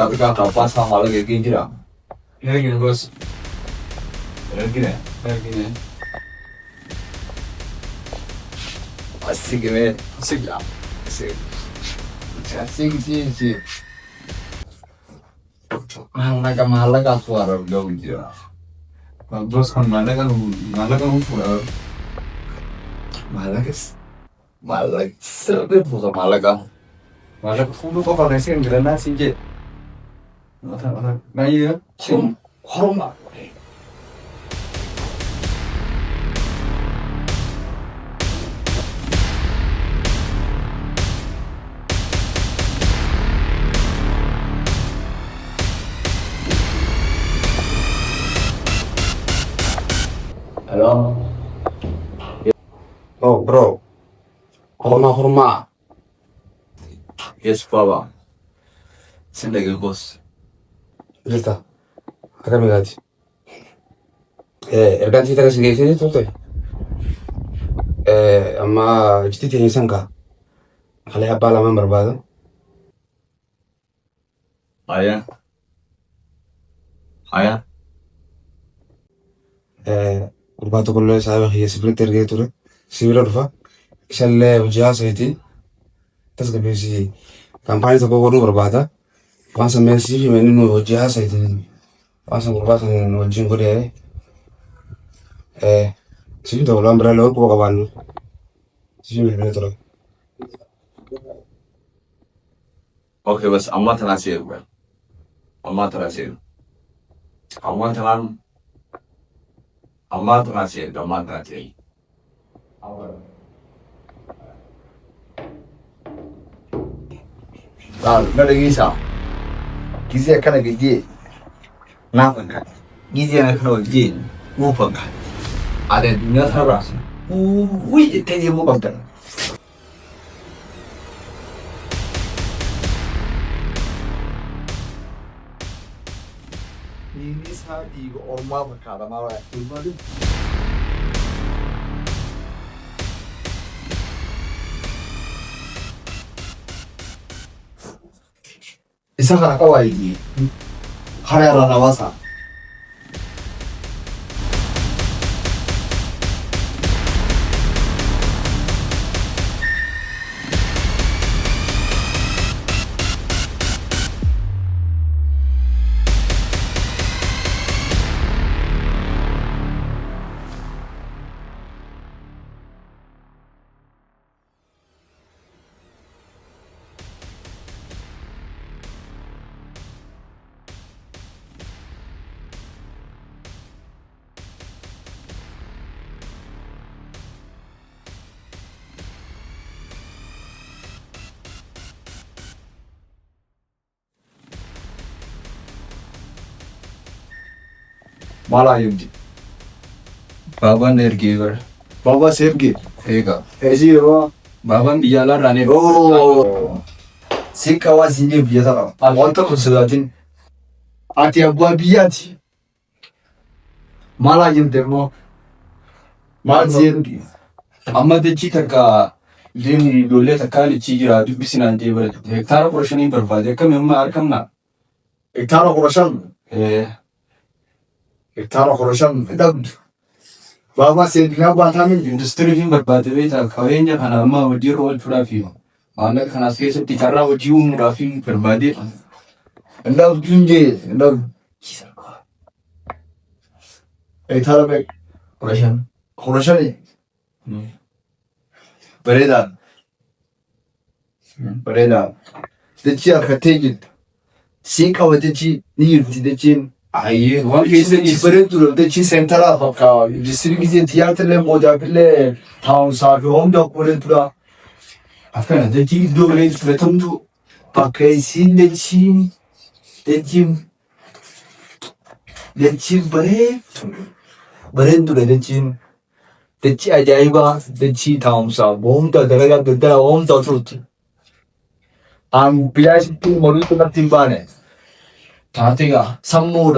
Tapi kan kapas sama lagi gini lah. Ini gini bos. Gini. Gini. Asik gibi. Asik ya. Asik. Asik sih. Mahal suara udah gitu. Bos kan mana kan udah. Malak serbet bukan malak. Mana kudu kok kalau nasi kan gerana sih je. Nah iya. Hormat. Halo. Oh bro, horma. Yes, Baba. Sendiri bos. Listo. Acá me gaji. Ergan sita kasi gay sini tuh. Amma jiti tiyan sangka. Kali apa lama berbadu? Ayah. Berbatu kalau saya hiya sibuk tergay tuh. Sibuk apa? Isalle wajah sahiti. Tas kabisi kampanye tuh kau baru berbada. Pansa mensi meni nu wajah sahiti. Pansa berbatu nu wajin kau deh. Sibuk tuh kalau ambil lalu kau kawan. Sibuk lebih tuh. Oke, bos. Amma terasir, bro. Amma terasir. Lalu, nggak bisa. Gizi akan ada gizi. Nafas kan? Gizi akan ada gizi. Nuuf kan? Ada dunia terasa. Wih, itu dia mau bantu. Ini sahaja orang berkata malah itu. Isa kana kawai ni. Hara rana wasa. Malah yumdi. Baban ergi ber. Baba sevgi. Ega. Ezi yo. Baban biyalar rane. Oh. Sikawa zinje biyata. Wanta kusudatin. Ati abwa biyati. Malah yumdi mo. Mal ziyumdi. Amma da cikar ka jini dole ta kali ci jira duk bisina je ber. Hektara portionin barbade kam yamma arkam na. Iktara kurashan. Iktara kurashan. Baba sevgine bantamin. Industri hin barbade beta kawenya kana amma wajir wal furafi. Mana kana sese tikara wajiu murafi barbade. Enda junje. Enda. Iktara bek. Kurashan. Beredan. Deci arkategi. Sikawa deci ni yurti decin. Ayı var kesin Beren durum deci sentara fakka. Distribüzyon tiyatrle modabile. Town safi homda beren dura. afkana da ci dole fretamdu Pakaisin deci. Deci beren dura decin. Deci ajaiba. Deci town safi homda daraga dara homda oturtu. Ang bilas itu morutu na timbane. Tatega sammu.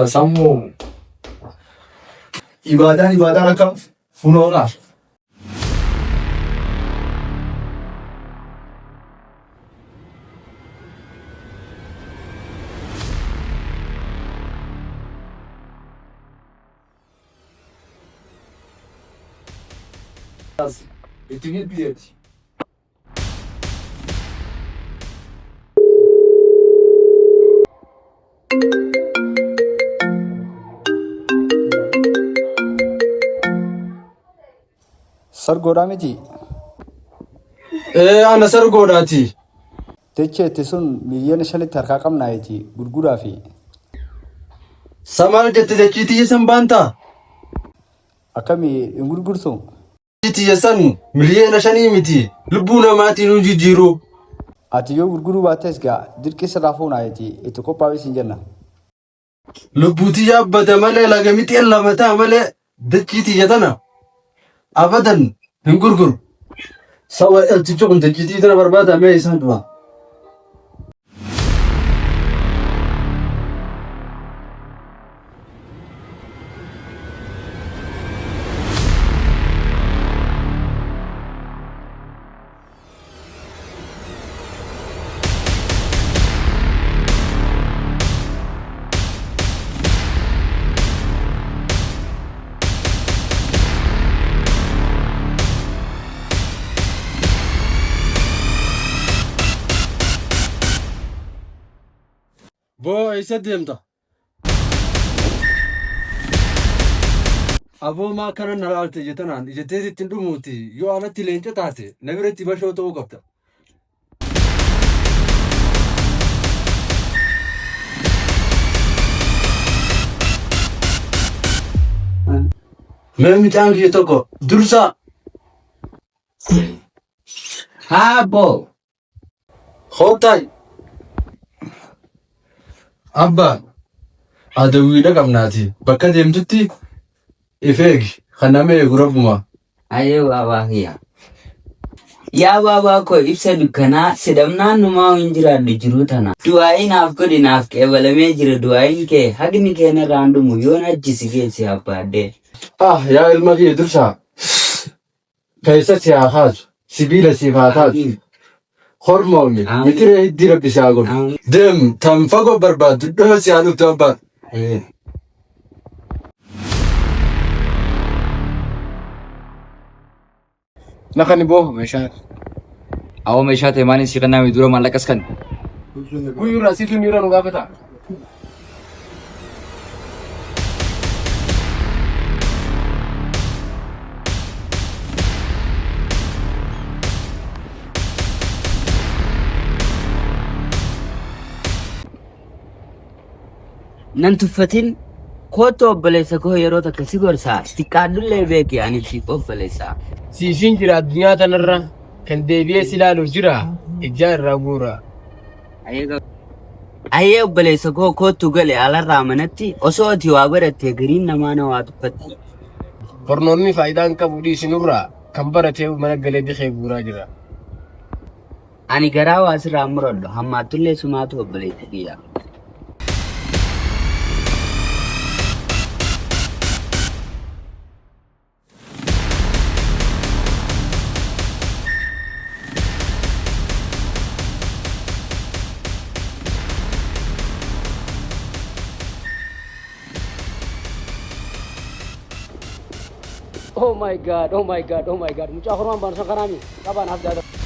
Ibadah rakam funona. Itti gidbiyeeti. Sargoodhaa miti. Ana sargoodhaati. Techeetti sun miliyoona 5 harkaa qabnaayeeti gurguraa fi Samaal jette jechiitii san baantaa? akkamii hin gurgurtu? Jechiitii san miliyoona 5 miti. Lubbuu namaatiin nu jijjiiru. Ati yoo gurguruu baattes gaa dirqi sirraa fuunaayeeti itti qophaa'ee siin jenna. Lubbuutii yaabbata malee lagamitti lamataa malee jechiitii jetana. Abadan hin gurguru. Sawa eltichi kun jechiitii tana barbaada mee isaan du'a. Boo isa deemta. Aboo maa kana na laalte jetanaan ijettee ittiin dhumuuti yoo alatti leenca taate na biratti bashoo ta'uu qabda. Mee midhaan kiyya tokko dursaa. Haa boo. Hootaay. Abba adawwiidha qabnaati bakka deemtutti ifeegi kaname eegurabuma. Aye waawaa kiyya. Yaa waawaa koo ibsa dukkanaa sidhamnaan numaa hin jiraadhu jiruu tana. Du'aayi naaf godhi naaf qeebalamee jira du'aayin kee haqni keenya raandumu yoon ajjisi geessi abbaadde. Yaa ilma kiyya dursaa keessa si haa kaasu sibiila siif haa taatu. Hormoonni mitire hiddi rabbi si haa godhu. Deem tan fagoo barbaaddu dhihoo si haa dhuftu abbaan. Nakani boo meeshaan. Awwa meeshaa ta'e maaliin si qannaa dura maallaqas kan. Guyyuurraa siifni miira nu gaafata. Nan tuffatin kootu obboleessa koo yeroo takka si gorsaa xiqqaadhullee beeki ani siif obboleessaa. Siifin jira addunyaa tanarra kan deebi'ee si ilaaluuf jira ijaa irraa guura. Ayyee obboleessa koo kootu gale alarraa manatti osoo ati waa godhattee gariin namaa na waa tuffatti. Hornoonni faayidaan qabu dhiisinurraa kan baratee mana galee bikee guuraa jira. Ani garaa waa sirraa muradhu hammaatullee sumaatu obboleessa kiyya. Oh my god, oh my god, oh my god. Mucaa hormaan baanu san kanaami. Qabaan haaf jaadatu.